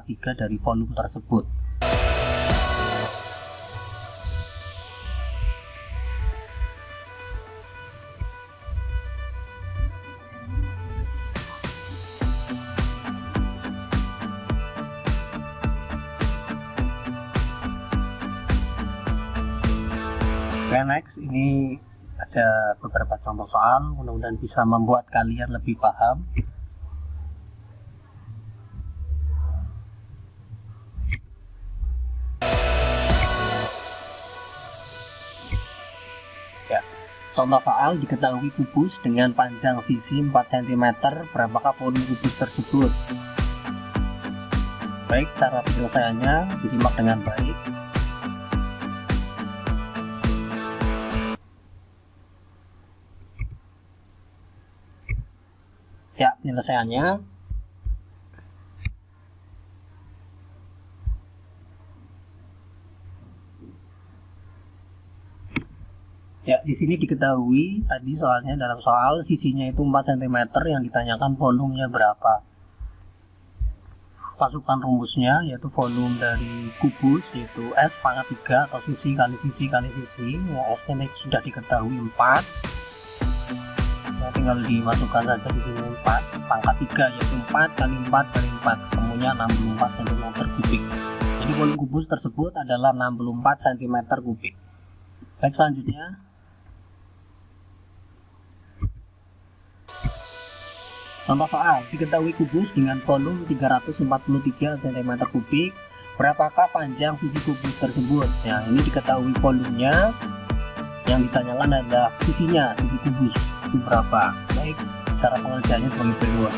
1/3 dari volume tersebut. Oke, next ini ada beberapa contoh soal, mudah-mudahan bisa membuat kalian lebih paham. Ya, contoh soal, diketahui kubus dengan panjang sisi 4 cm, berapakah volume kubus tersebut? Baik, cara penyelesaiannya disimak dengan baik. Ya, penyelesaiannya ya, di sini diketahui tadi soalnya dalam soal sisinya itu 4 cm, yang ditanyakan volumenya berapa. Masukkan rumusnya, yaitu volume dari kubus yaitu S pangkat 3 atau sisi kali sisi kali sisi. Ya, S nya sudah diketahui 4. Nah, tinggal dimasukkan saja di sini 4 pangkat 3 yaitu 4 kali 4 kali 4, ketemunya 64 cm kubik. Jadi volume kubus tersebut adalah 64 cm kubik. Baik, selanjutnya contoh soal, diketahui kubus dengan volume 343 cm kubik, berapakah panjang sisi kubus tersebut? Nah, ini diketahui volumenya, yang ditanyakan adalah sisinya, sisi kubus itu berapa. Baik, cara pengerjaannya sebagai berikut.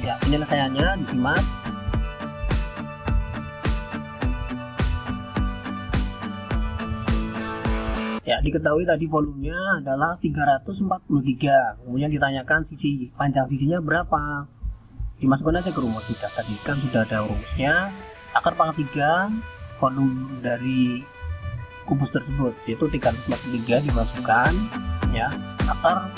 Ya, penyelesaiannya disimak. Ya, diketahui tadi volumenya adalah 343, kemudian ditanyakan sisi, panjang sisinya berapa. Dimasukkan aja ke rumus, tadi kan sudah ada rumusnya. Akar pangkat 3 volume dari kubus tersebut yaitu 343, dimasukkan ya. Akar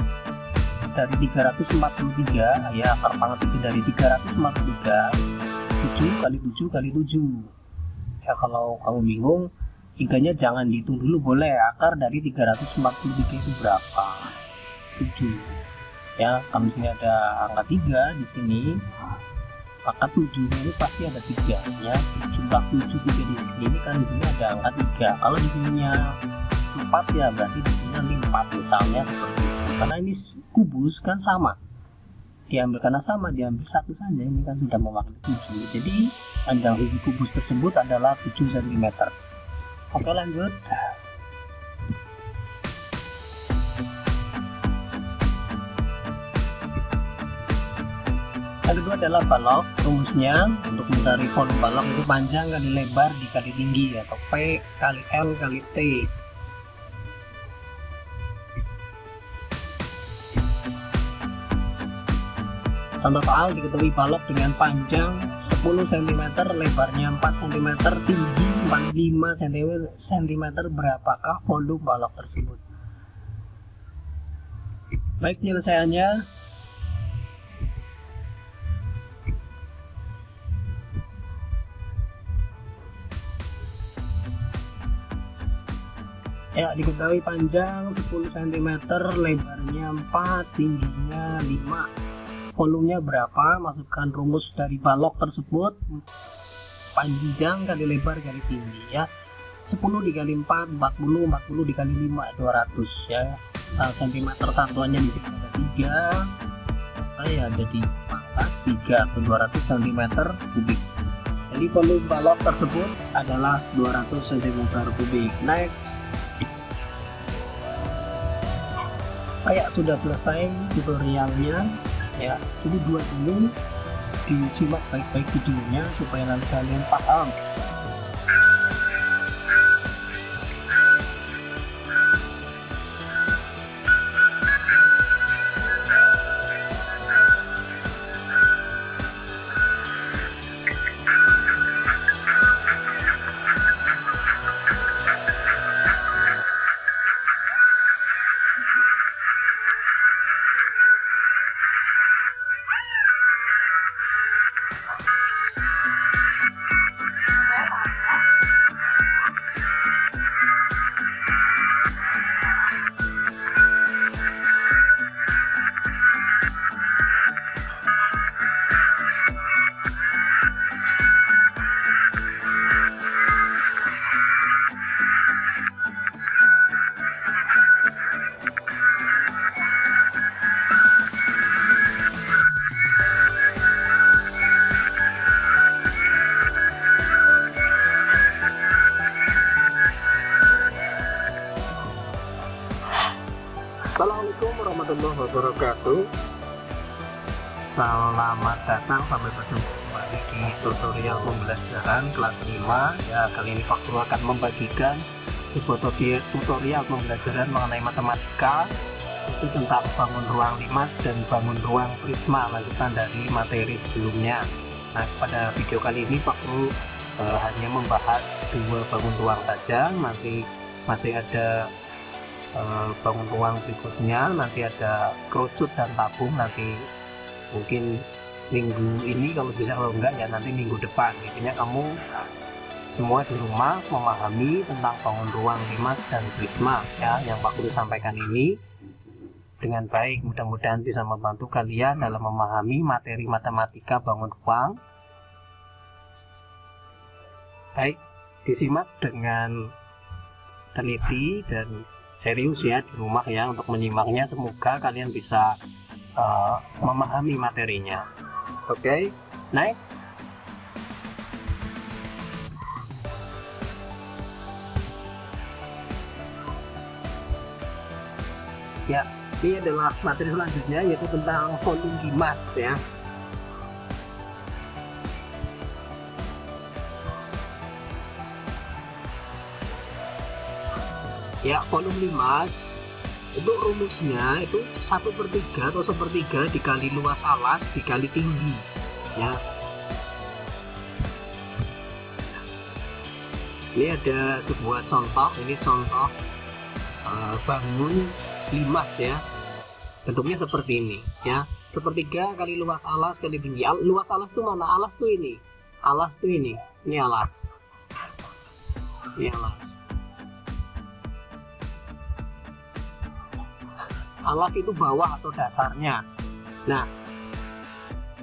dari 343, ya akar pangkat 3 dari 343, 7 kali 7 kali 7. Ya, kalau kamu bingung, tiganya jangan dihitung dulu, boleh. Akar dari 343 itu berapa? 7. Ya, kalau sini ada angka 3 di sini, maka 7 ini pasti ada 3 ya. Jumlah 7 3 di sini, ini kan di sini ada angka 3. Kalau di sininya 4 ya berarti di sini 4 misalnya, seperti itu. Karena ini kubus kan sama, diambil karena sama, diambil satu saja, ini kan sudah mewakili 7. Jadi panjang sisi kubus tersebut adalah 7 cm. Oke, lanjut. Yang kedua adalah balok. Rumusnya untuk mencari volume balok itu panjang kali lebar dikali tinggi, atau P kali L kali T. Contoh soal, diketahui balok dengan panjang 10 cm, lebarnya 4 cm, tinggi 45 cm, berapakah volume balok tersebut? Baik, penyelesaiannya ya, diketahui panjang 10 cm, lebarnya 4, tingginya 5. Volumenya berapa? Masukkan rumus dari balok tersebut, panjang kali lebar kali tinggi ya. 10 dikali 4, 40, 40 dikali 5, 200 ya. Cm satuannya di sini ada 3, ya ada di pangkat 3 atau 200 cm kubik. Jadi volume balok tersebut adalah 200 cm kubik. Next. Kayak sudah selesai tutorialnya ya. Jadi buat dulu, disimak baik-baik videonya supaya nanti kalian paham. warahmatullahi wabarakatuh. Selamat datang, sampai berjumpa kembali di tutorial pembelajaran kelas 5. Ya, kali ini Pak Guru akan membagikan sebuah tutorial pembelajaran mengenai matematika, itu tentang bangun ruang limas dan bangun ruang prisma, lanjutan dari materi sebelumnya. Nah, pada video kali ini Pak Guru hanya membahas 2 bangun ruang saja. Nanti masih ada bangun ruang berikutnya, nanti ada kerucut dan tabung, nanti mungkin minggu ini kalau bisa, kalau enggak ya nanti minggu depan. Intinya kamu semua di rumah memahami tentang bangun ruang limas dan prisma ya, yang Pak Guru sampaikan ini dengan baik. Mudah-mudahan bisa membantu kalian dalam memahami materi matematika bangun ruang. Baik, disimak dengan teliti dan serius ya di rumah ya untuk menyimaknya. Semoga kalian bisa memahami materinya. Oke, next. Ya, ini adalah materi selanjutnya, yaitu tentang volume limas ya. Ya, volume limas itu rumusnya itu 1/3 atau 1/3 dikali luas alas dikali tinggi ya. Ini ada sebuah contoh, ini contoh bangun limas ya, bentuknya seperti ini ya, 1/3 kali luas alas kali tinggi. Luas alas itu mana? Alas tuh ini, alas tuh ini alas, ini alas. Alas itu bawah atau dasarnya. Nah,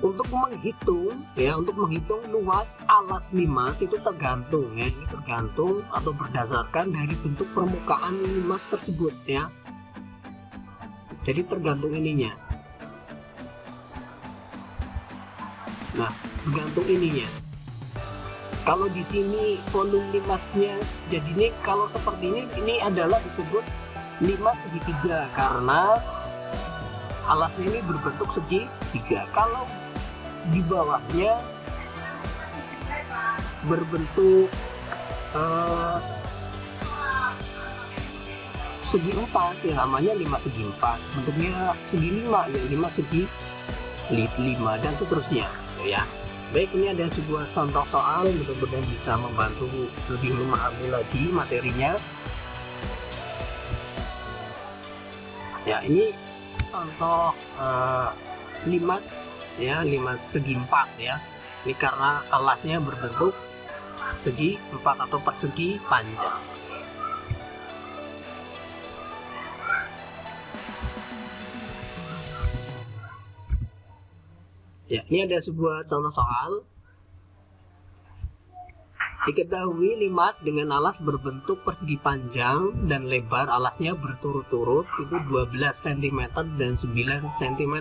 untuk menghitung ya, untuk menghitung luas alas limas itu tergantung ya, ini tergantung atau berdasarkan dari bentuk permukaan limas tersebut ya. Jadi tergantung ininya. Nah, tergantung ininya. Kalau di sini volume limasnya, jadi ini kalau seperti ini adalah disebut limas segitiga karena alasnya ini berbentuk segitiga. Kalau di bawahnya berbentuk segi 4 ya, namanya limas segi 4. Bentuknya segi 5 ya, limas segi 5 dan seterusnya ya. Baik, ini ada sebuah contoh soal, mudah-mudahan bisa membantu lebih memahami lagi materinya. Ya, ini contoh limas ya, limas segi 4 ya. Ini karena alasnya berbentuk segi 4 atau persegi panjang. Ya, ini ada sebuah contoh soal. Diketahui limas dengan alas berbentuk persegi panjang dan lebar alasnya berturut-turut itu 12 cm dan 9 cm.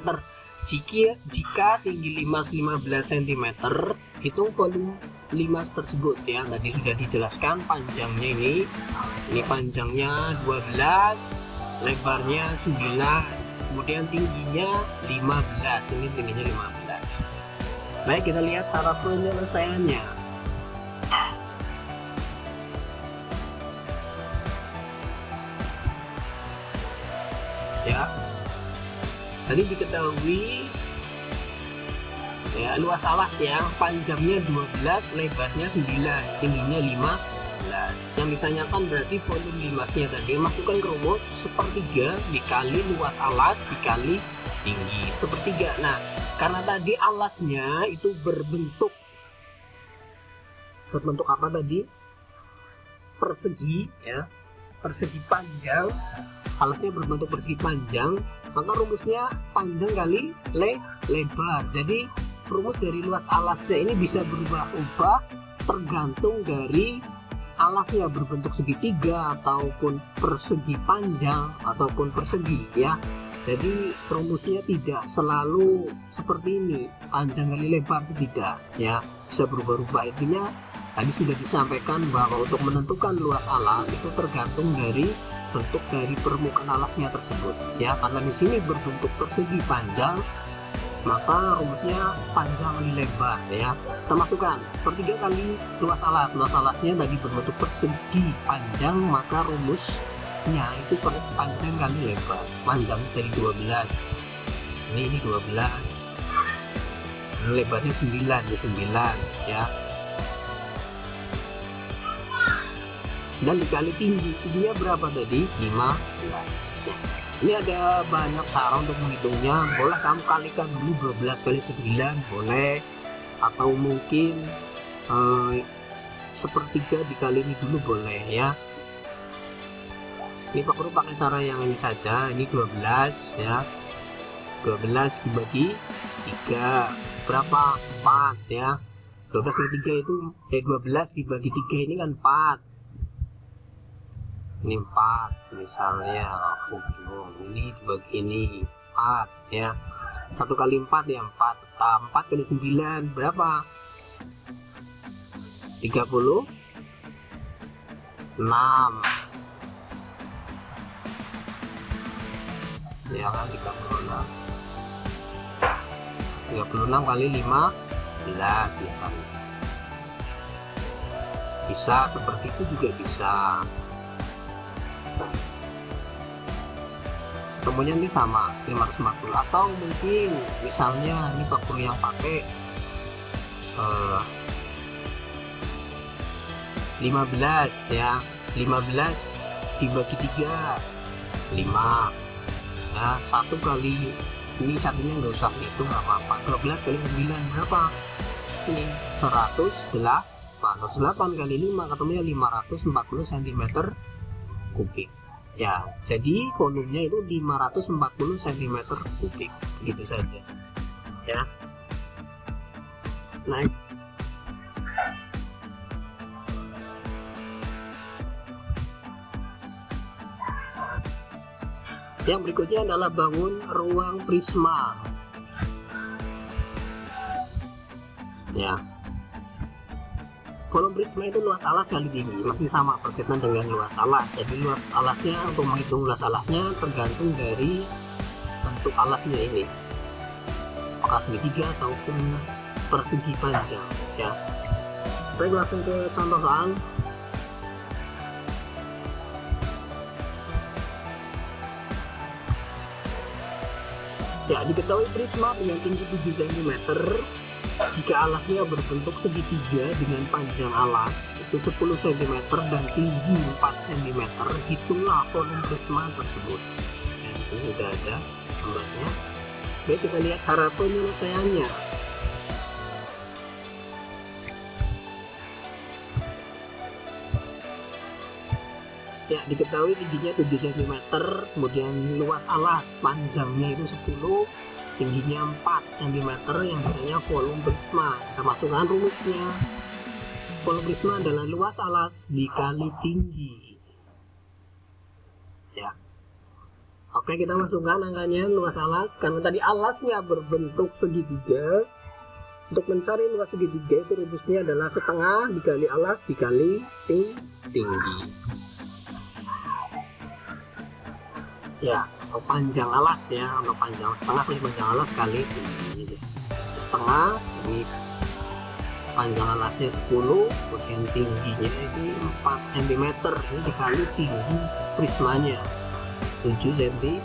Jika tinggi limas 15 cm, hitung volume limas tersebut ya. Tadi sudah dijelaskan panjangnya ini panjangnya 12, lebarnya 9, kemudian tingginya 15. Ini tingginya 15. Baik, kita lihat cara penyelesaiannya. Ya, tadi diketahui ya luas alas ya, panjangnya 12, lebarnya 9, tingginya 15. Yang ditanyakan berarti volume limasnya tadi. Masukkan ke rumus 1/3 dikali luas alas dikali tinggi 1/3. Nah, karena tadi alasnya itu berbentuk apa tadi? Persegi ya, persegi panjang. Alasnya berbentuk persegi panjang, maka rumusnya panjang kali lebar. Jadi rumus dari luas alasnya ini bisa berubah-ubah tergantung dari alasnya berbentuk segitiga ataupun persegi panjang ataupun persegi ya. Jadi rumusnya tidak selalu seperti ini, panjang kali lebar itu tidak ya, bisa berubah-ubah. Intinya tadi sudah disampaikan bahwa untuk menentukan luas alas itu tergantung dari bentuk dari permukaan alasnya tersebut ya, karena di sini berbentuk persegi panjang maka rumusnya panjang kali lebar ya. Kita masukkan sepertiga kali luas alasnya tadi berbentuk persegi panjang, maka rumusnya itu panjang kali lebar, panjang dari 12 ini 12, lebarnya 9 ya, dan dikali tingginya berapa tadi? 15. Ini ada banyak cara untuk menghitungnya, boleh kamu kalikan dulu 12 kali 9 boleh, atau mungkin sepertiga dikali ini dulu boleh ya. Ini perlu pakai cara yang ini saja, ini 12 ya, 12 dibagi 3 berapa? 4 ya. 12 dibagi 3 itu 12 dibagi 3 ini kan 4, ini 4 misalnya, ini dibagi ini 4 ya, 1 kali 4 ya 4, 4 kali 9 berapa? 36 ya kan, 36 kali 15 ya kan. Bisa seperti itu juga bisa. Kemudian ini sama 540, atau mungkin misalnya ini Pak Guru yang pakai 15 ya, 15 dibagi 3 5 ya, 1 kali ini satunya nggak usah itu nggak apa-apa, 12 kali 9 berapa? Ini 108 kali 5 ketemunya 540 cm kubik ya. Jadi volumenya itu 540 cm kubik, gitu saja ya. Naik yang berikutnya adalah bangun ruang prisma ya. Kolom prisma itu luas alas kali tinggi, masih sama berkaitan dengan luas alas. Jadi luas alasnya, untuk menghitung luas alasnya tergantung dari bentuk alasnya ini, apakah segitiga ataupun persegi panjang ya. Baik, langsung ke contoh soal. Ya, diketahui prisma dengan tinggi 7 cm jika alasnya berbentuk segitiga dengan panjang alas itu 10 cm dan tinggi 4 cm, hitunglah volume prisma tersebut. Dan ini sudah ada gambarnya. Baik, kita lihat cara penyelesaiannya. Ya, diketahui tingginya 7 cm, kemudian luas alas panjangnya itu 10, tingginya 4 cm, yang namanya volume prisma. Kita masukkan rumusnya. Volume prisma adalah luas alas dikali tinggi ya. Oke, kita masukkan angkanya luas alas, karena tadi alasnya berbentuk segitiga. Untuk mencari luas segitiga itu rumusnya adalah setengah dikali alas dikali tinggi ya, atau panjang alas ya, atau panjang setengah kali panjang alas kali tinggi. Setengah ini panjang alasnya 10, kemudian tingginya itu 4 cm, ini dikali tinggi prismanya 7 cm ya.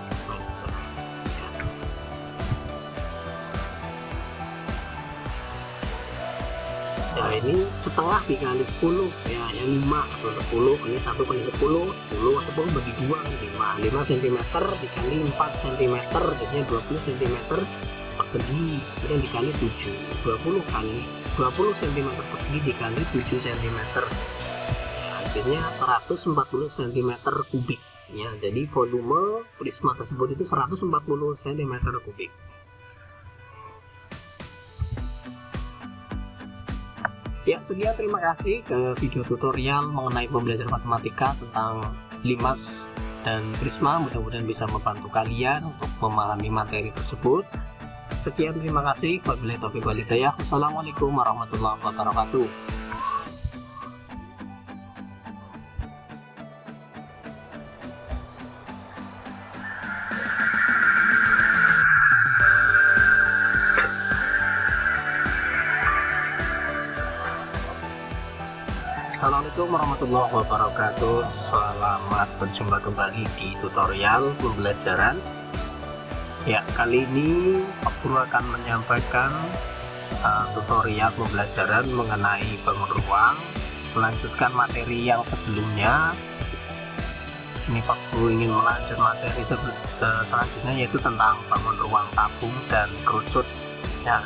Ini setengah dikali 10 ya, yang 5 atau 10, ini 1 kali 10 ataupun bagi 2 kali 5 cm dikali 4 cm, jadinya 20 cm persegi, kemudian dikali 7, 20 cm persegi dikali 7 cm ya, hasilnya 140 cm kubik ya. Jadi volume prisma tersebut itu 140 cm kubik. Ya, sekian, terima kasih ke video tutorial mengenai pembelajaran matematika tentang limas dan prisma. Mudah-mudahan bisa membantu kalian untuk memahami materi tersebut. Sekian, terima kasih. Wabillahi taufiq wal hidayah. Wassalamualaikum warahmatullahi wabarakatuh. Assalamualaikum warahmatullahi wabarakatuh. Selamat berjumpa kembali di tutorial pembelajaran. Ya, kali ini Pak Guru akan menyampaikan tutorial pembelajaran mengenai bangun ruang, melanjutkan materi yang sebelumnya. Ini Pak Guru ingin melanjut materi selanjutnya, yaitu tentang bangun ruang tabung dan kerucut. Ya,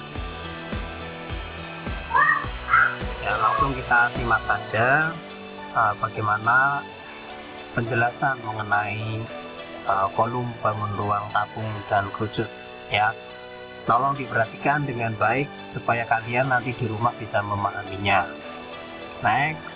langsung kita simak saja bagaimana penjelasan mengenai volume bangun ruang tabung dan kerucut. Ya, tolong diperhatikan dengan baik supaya kalian nanti di rumah bisa memahaminya. Next.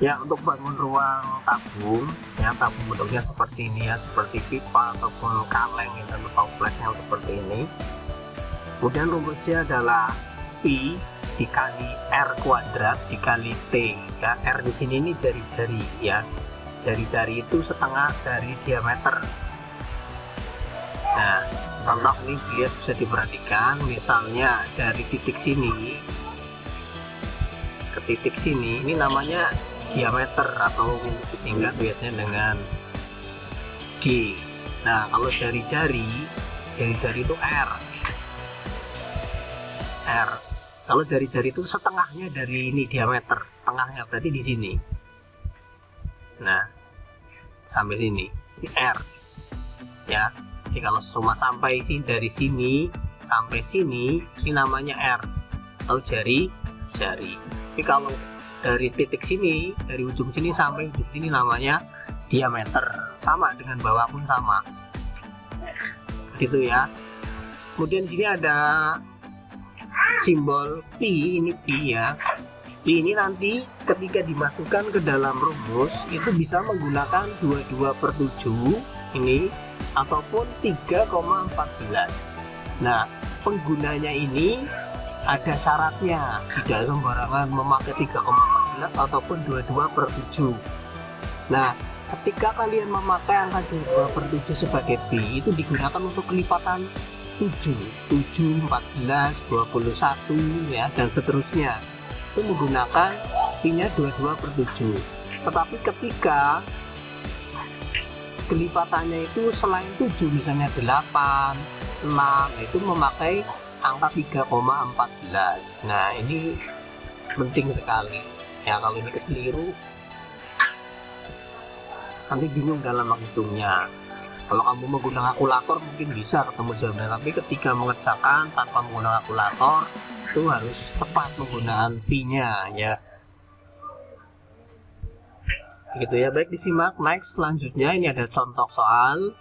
Ya, untuk bangun ruang tabung, ya tabung bentuknya seperti ini ya, seperti pipa ataupun kaleng atau flashnya seperti ini. Kemudian rumusnya adalah Pi dikali R kuadrat dikali T. Ya, R di sini ini jari-jari ya, jari-jari itu setengah dari diameter. Nah, contoh ini bisa diperhatikan, misalnya dari titik sini ke titik sini, ini namanya diameter atau disingkat biasanya dengan D. Nah, kalau jari-jari itu R. Kalau jari-jari itu setengahnya dari ini diameter, setengahnya berarti di sini. Nah, sampai sini, ini R. Ya, jadi kalau cuma sampai sini, dari sini sampai sini, ini namanya R atau jari-jari. Tapi kalau dari titik sini, dari ujung sini sampai ujung sini namanya diameter. Sama dengan bawah pun sama. Gitu ya. Kemudian di sini ada simbol Pi, ini Pi ya. Pi ini nanti ketika dimasukkan ke dalam rumus itu bisa menggunakan 22/7 ini ataupun 3,14. Nah, penggunanya ini ada syaratnya, tidak sembarangan memakai 3,14 ataupun 22/7. Nah, ketika kalian memakai angka 22/7 sebagai Pi, itu digunakan untuk kelipatan 7, 14, 21 ya, dan seterusnya. Itu menggunakan Pi-nya 22/7. Tetapi ketika kelipatannya itu selain 7, misalnya 8, 6, itu memakai angka 3,14. Nah, ini penting sekali ya. Kalau ini keliru nanti bingung dalam menghitungnya. Kalau kamu menggunakan kalkulator mungkin bisa ketemu jawabannya, tapi ketika mengerjakan tanpa menggunakan kalkulator itu harus tepat menggunakan Pi-nya ya. Gitu ya. Baik, disimak. Next, selanjutnya ini ada contoh soal.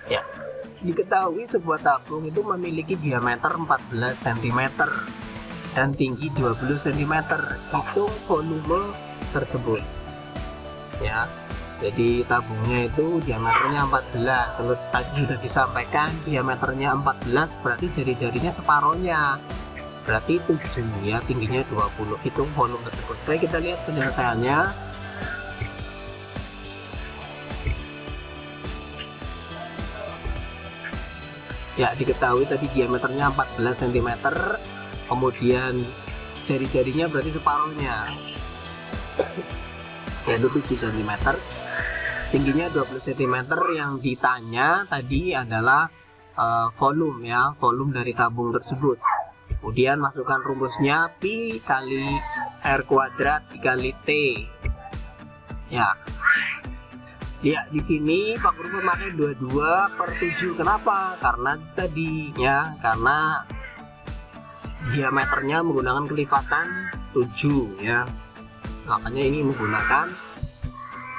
Ya, diketahui sebuah tabung itu memiliki diameter 14 cm dan tinggi 20 cm. Hitung volume tersebut. Ya, jadi tabungnya itu diameternya 14. Kalau tadi sudah disampaikan diameternya 14, berarti jari-jarinya separohnya, berarti 7 ya, tingginya 20. Hitung volume tersebut. Baik, kita lihat penyelesaiannya. Ya, diketahui tadi diameternya 14 cm, kemudian jari-jarinya berarti separuhnya, yaitu 7 cm, tingginya 20 cm. Yang ditanya tadi adalah volume ya, volume dari tabung tersebut. Kemudian masukkan rumusnya Pi kali R kuadrat dikali T. Ya, di sini Pak Guru memakai 22/7. Kenapa? Karena tadi ya, karena diameternya menggunakan kelipatan 7 ya. Makanya ini menggunakan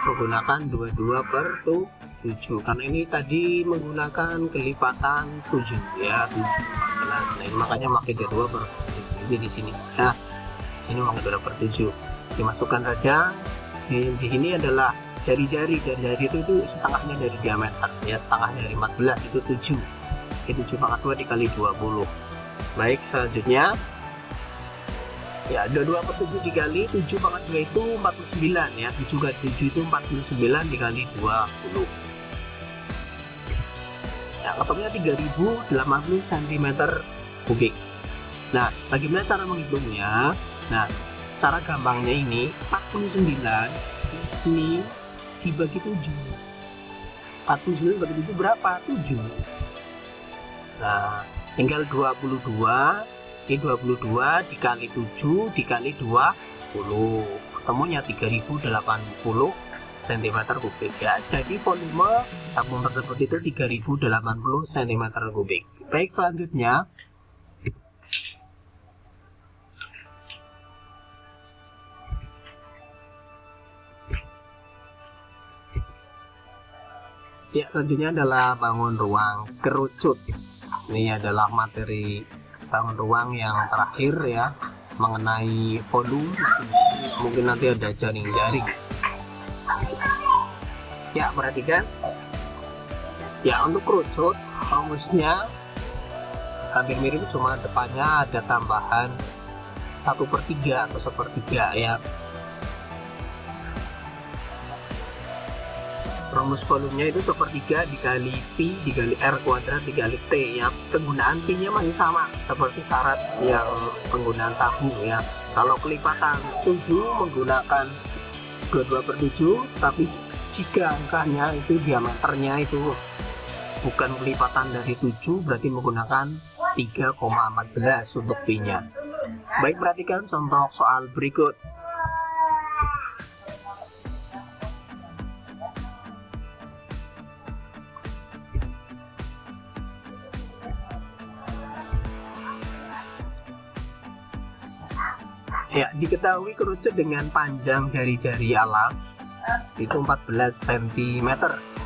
22/7. 7 karena ini tadi menggunakan kelipatan 7 ya, 7 14. Nah ini makanya pakai 2 per 7 ini di sini. Nah ini pakai 2 per 7 dimasukkan saja. Di sini adalah jari-jari itu setengahnya dari diameter ya, setengah dari 14 itu 7. Itu 7 pangkat 2 dikali 20. Baik, selanjutnya ya 22 per 7 dikali 7 pangkat 2 itu 49 ya, 7 kali 7 itu 49 dikali 20 ya, ketemunya 3080 cm kubik. Nah bagaimana cara menghitungnya? Nah cara gampangnya ini 49 ini dibagi 7. 49 bagi 7 berapa? 7. Nah tinggal 22, ini 22 dikali 7 dikali 20, ketemunya 3080 cm kubik ya. Jadi volume tabung tersebut itu 3080 cm kubik. Baik, selanjutnya ya, selanjutnya adalah bangun ruang kerucut. Ini adalah materi bangun ruang yang terakhir ya, mengenai volume. Mungkin nanti ada jaring-jaring ya, perhatikan ya. Untuk kerucut rumusnya hampir mirip, cuma depannya ada tambahan 1/3 atau 1/3 ya. Rumus volumenya itu 1/3 dikali Pi dikali R kuadrat dikali T ya. Penggunaan Pi nya masih sama seperti syarat yang penggunaan tabung ya. Kalau kelipatan 7 menggunakan 22 per 7, tapi jika angkanya itu diameternya itu bukan kelipatan dari 7, berarti menggunakan 3,14 untuk Pi nya. Baik, perhatikan contoh soal berikut. Ya, diketahui kerucut dengan panjang jari-jari alas itu 14 cm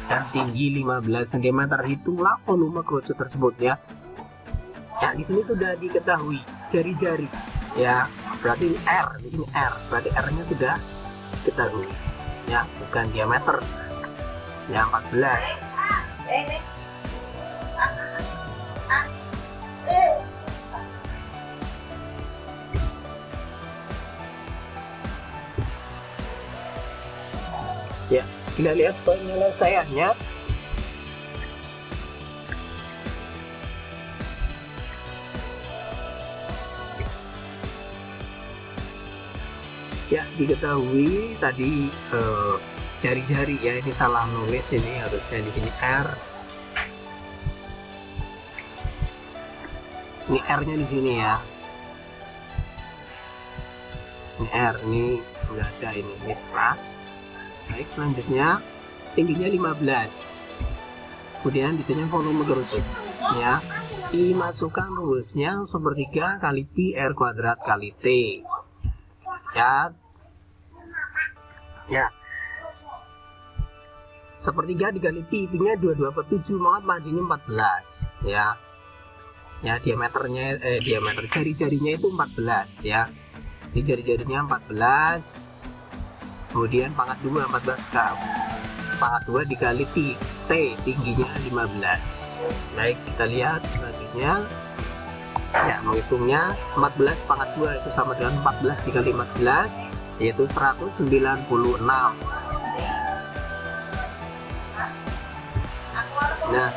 dan tinggi 15 cm. Hitunglah volume kerucut tersebut ya. Ya, di sini sudah diketahui jari-jari ya. Berarti ini R, di sini R. Berarti R-nya sudah diketahui. Ya, bukan diameter. Ya, 14. Ya, kita lihat penyelesaiannya. Ya, diketahui tadi jari-jari ya, ini salah nulis, ini harusnya di sini R. Ini R-nya di sini ya. Ini R, ini enggak ada ini salah. Baik, selanjutnya tingginya 15. Kemudian ditanya volume kerucut ya. Dimasukkan rumusnya 1/3 kali Pi R kuadrat kali T. Ya. Ya. 1/3 dikali Pi, Pi-nya 22 per 7, maka panjangnya 14 ya. Ya, diameter jari-jarinya itu 14 ya. Ini jari-jarinya 14. Kemudian pangkat 2 14 pangkat 2 dikali Pi T, tingginya 15. Baik, kita lihat selanjutnya ya, menghitungnya 14 pangkat 2 itu sama dengan 14 dikali 14, yaitu 196. Nah,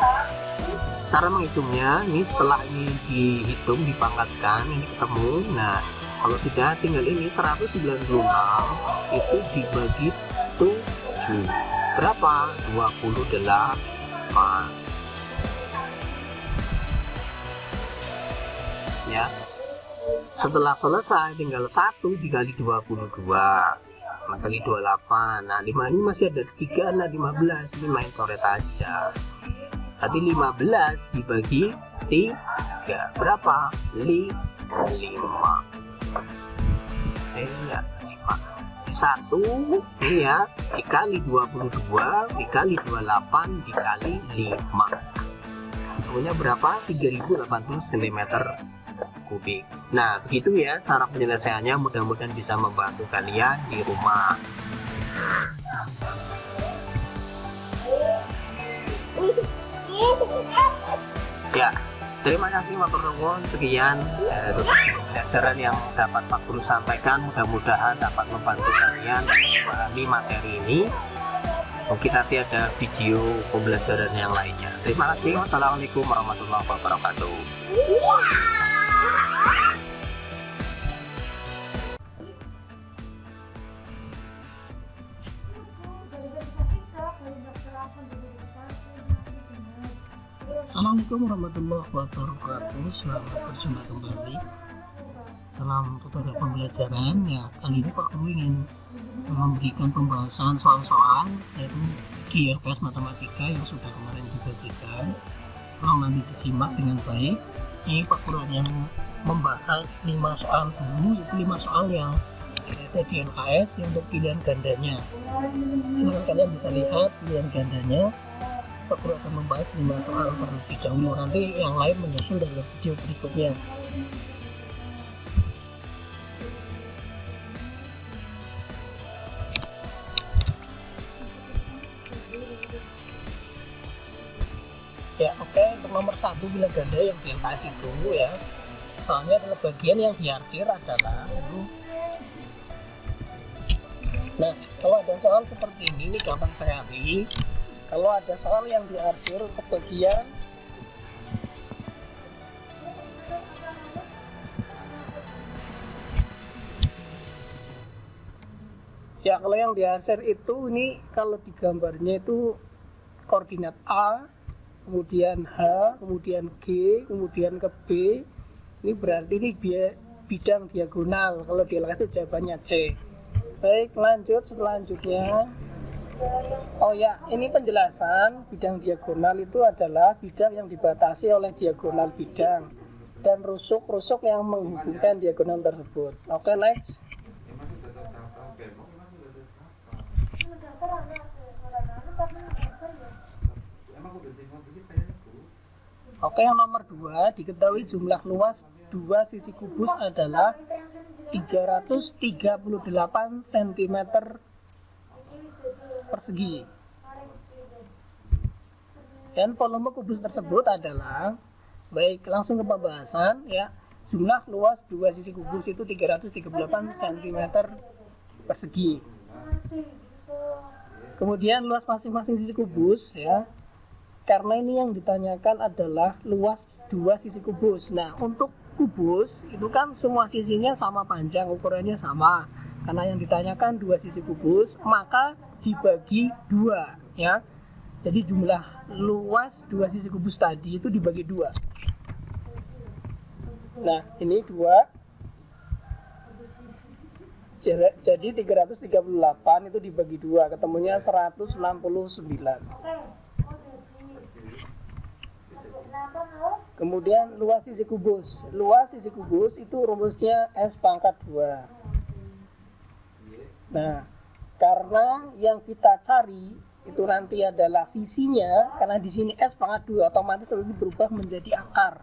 cara menghitungnya ini setelah ini dihitung dipangkatkan ini ketemu. Nah, kalau sudah tinggal ini 196 itu dibagi 7 berapa? 28 ya. Setelah selesai tinggal 1 dikali 22 kali 28. Nah 5 ini masih ada 3, nah 15 ini main coret aja. Tadi 15 dibagi 3 berapa? 5. Ya, 5. ini ya, dikali 22 dikali 28 dikali 5, hasilnya berapa? 3080 cm kubik. Nah begitu ya cara penyelesaiannya, mudah-mudahan bisa membantu kalian di rumah. Ya, terima kasih Pak Purnomo. Sekian pelajaran yang dapat Pak Guru sampaikan, mudah-mudahan dapat membantu kalian memahami materi ini. Mungkin nanti ada video pembelajaran yang lainnya. Terima kasih. Wassalamualaikum warahmatullahi wabarakatuh. Assalamualaikum warahmatullahi wabarakatuh. Selamat berjumpa kembali dalam tutorial pembelajaran. Ya, kali ini Pak Guru ingin memberikan pembahasan soal-soal yaitu GRPS matematika yang sudah kemarin dibagikan. Tolong nanti disimak dengan baik. Ini Pak Guru hanya membahas 5 soal dulu, yaitu 5 soal yang ada di LKS yang untuk pilihan gandanya. Silahkan kalian bisa lihat pilihan gandanya. Pak Guru akan membahas 5 soal terlebih dahulu, nanti yang lain menyusul dalam video berikutnya. Ya, oke, untuk nomor 1 bilangan ganda yang dikasih dulu ya. Soalnya adalah bagian yang diarsir adalah itu. Nah, kalau ada soal seperti ini gampang sekali. Kalau ada soal yang diarsir untuk bagian ya, kalau yang diarsir itu ini kalau di gambarnya itu koordinat A, kemudian H, kemudian G, kemudian ke B. Ini berarti ini bidang diagonal. Kalau di LKS itu jawabannya C. Baik, lanjut selanjutnya. Oh ya, ini penjelasan bidang diagonal itu adalah bidang yang dibatasi oleh diagonal bidang dan rusuk-rusuk yang menghubungkan diagonal tersebut. Oke, next. Oke, yang nomor 2, diketahui jumlah luas 2 sisi kubus adalah 338 cm persegi. Dan volume kubus tersebut adalah, baik, langsung ke pembahasan ya. Jumlah luas 2 sisi kubus itu 338 cm persegi. Kemudian luas masing-masing sisi kubus ya. Karena ini yang ditanyakan adalah luas 2 sisi kubus. Nah, untuk kubus itu kan semua sisinya sama panjang, ukurannya sama. Karena yang ditanyakan 2 sisi kubus, maka dibagi 2 ya. Jadi jumlah luas 2 sisi kubus tadi itu dibagi 2. Nah, ini 2. Jadi 338 itu dibagi 2, ketemunya 169. Kemudian luas sisi kubus. Luas sisi kubus itu rumusnya S pangkat 2. Nah, karena yang kita cari itu nanti adalah sisinya, karena di sini S pangkat 2 otomatis nanti berubah menjadi akar.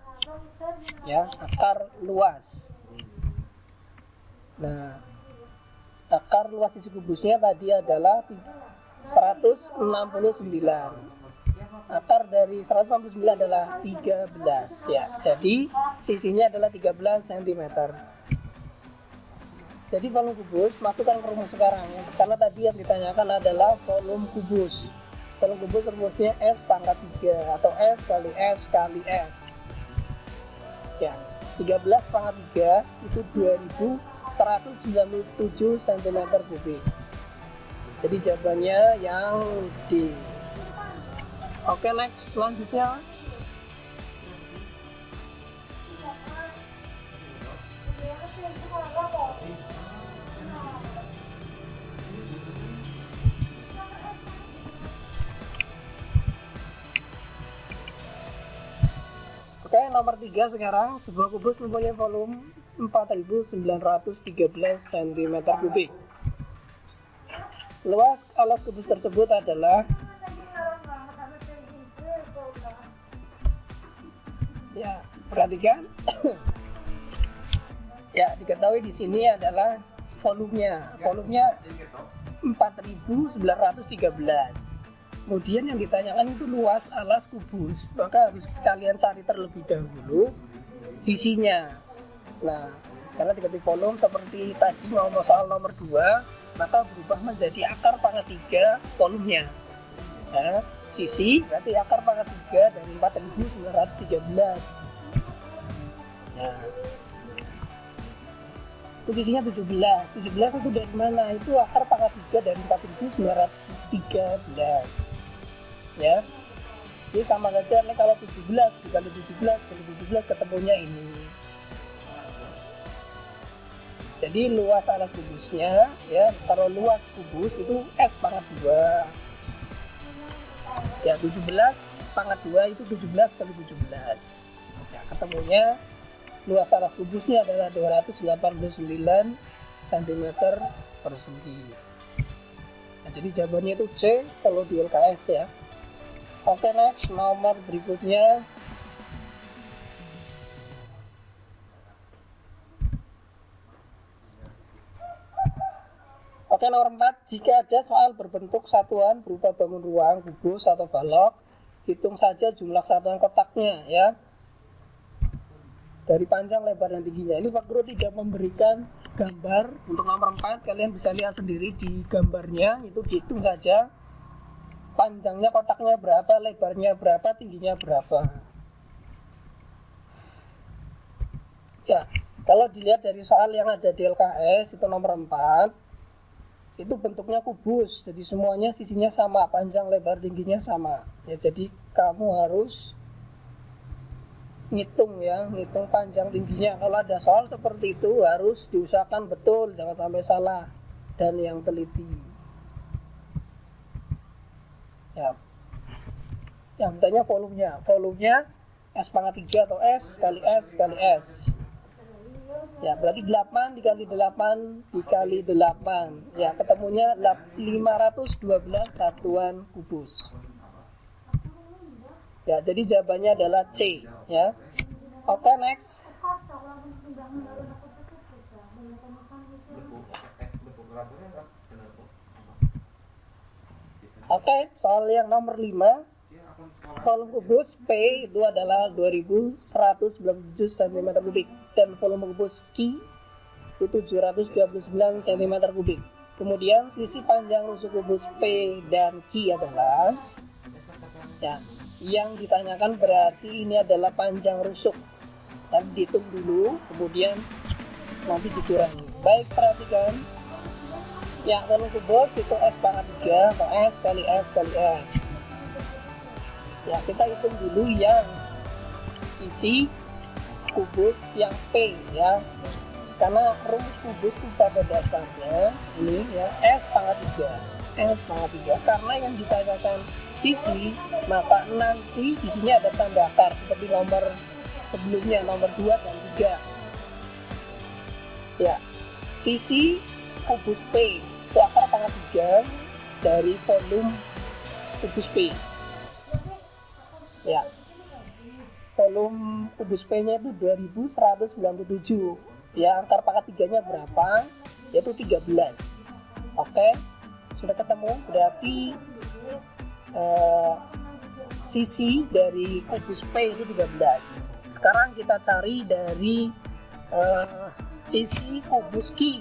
Ya, akar luas. Nah, akar luas sisi kubusnya tadi adalah 169. Akar dari 169 adalah 13 ya. Jadi sisinya adalah 13 cm. Jadi volume kubus masukkan ke rumus sekarang ya. Karena tadi yang ditanyakan adalah volume kubus. Volume kubus rumusnya S pangkat 3 atau S kali S kali S. Ya, 13 pangkat 3 itu 2197 cm kubik. Jadi jawabannya yang D. Oke, next, selanjutnya. Oke, nomor 3 sekarang. Sebuah kubus mempunyai volume 4913 cm kubik. Luas alas kubus tersebut adalah ya, perhatikan. Ya, diketahui di sini adalah volumenya. Volumenya 4.913. Kemudian yang ditanyakan itu luas alas kubus, maka harus kalian cari terlebih dahulu sisinya. Nah, karena diketahui volume seperti tadi soal nomor 2, maka berubah menjadi akar pangkat 3 volumenya. Nah, sisi berarti akar pangkat 3 dari 4.913. Nah, itu sisinya 17. 17 itu dari mana? Itu akar pangkat 3 dari 4.913. Ya, jadi sama saja nih, kalau 17 dikali 17 kali 17 ketemunya ini. Jadi luas alas kubusnya, ya, kalau luas kubus itu S pangkat 2. Ya, 17 pangkat 2 itu 17 kali 17. Ya, ketemunya luas alas kubusnya adalah 289 cm persegi. Nah, jadi jawabannya itu C kalau di LKS ya. Oke, next, nomor berikutnya. Oke, nomor 4. Jika ada soal berbentuk satuan berupa bangun ruang, kubus, atau balok, hitung saja jumlah satuan kotaknya ya. Dari panjang, lebar, dan tingginya. Ini Pak Guru tidak memberikan gambar. Untuk nomor 4, kalian bisa lihat sendiri di gambarnya. Itu dihitung saja panjangnya kotaknya berapa, lebarnya berapa, tingginya berapa. Ya, kalau dilihat dari soal yang ada di LKS itu nomor 4, itu bentuknya kubus, jadi semuanya sisinya sama, panjang, lebar, tingginya sama. Ya, jadi kamu harus ngitung ya, ngitung panjang tingginya. Kalau ada soal seperti itu harus diusahakan betul, jangan sampai salah, dan yang teliti. Ya, yang tanya volumenya S pangkat 3 atau S kali S kali S. Ya, berarti 8 dikali 8 dikali 8. Ya, ketemunya 512 satuan kubus. Ya, jadi jawabannya adalah C ya. Oke, next. Oke, soal yang nomor 5. Volume kubus P itu adalah 2197 cm kubik dan volume kubus Q itu 729 cm kubik. Kemudian sisi panjang rusuk kubus P dan Q adalah, ya, yang ditanyakan berarti ini adalah panjang rusuk. Dan dihitung dulu, kemudian nanti dikurangi. Baik, perhatikan. Yang volume kubus itu S pangkat 3 atau S kali S kali S. Ya, kita hitung dulu yang sisi kubus yang P ya. Karena rumus kubus itu pada dasarnya ini ya S pangkat 3. S pangkat 3. Karena yang ditanyakan sisi, maka nanti di sini ada tanda akar seperti nomor sebelumnya, nomor 2 dan 3. Ya. Sisi kubus P itu akar pangkat 3 dari volume kubus P. Ya, volume kubus P-nya itu 2197. Ya, akar pangkat 3-nya berapa? Yaitu 13. Oke, sudah ketemu. Berarti sisi dari kubus P itu 13. Sekarang kita cari dari sisi kubus Q.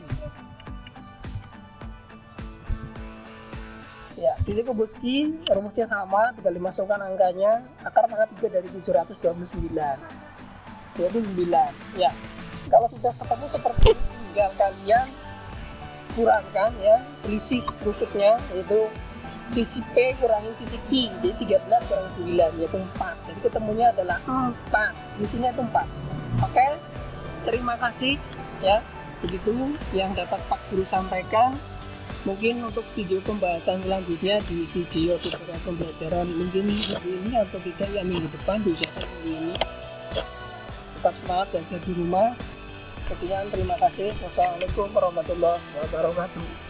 Ya, sisi kubus Q rumusnya sama, tinggal dimasukkan angkanya. Akar pangkat 3 dari 729 yaitu 9. Ya, kalau sudah ketemu seperti ini, tinggal kalian kurangkan ya selisih rusuknya, yaitu sisi P kurangi sisi Q, jadi 13 kurangi 9 yaitu 4. Jadi ketemunya adalah 4, isinya itu 4. Oke, terima kasih ya. Begitu yang dapat Pak Guru sampaikan. Mungkin untuk video pembahasan selanjutnya di video tutorial pembelajaran mungkin minggu ini atau tidak ya minggu depan, diusahakan minggu ini. Tetap semangat belajar di rumah. Sekian, terima kasih. Wassalamualaikum warahmatullahi wabarakatuh.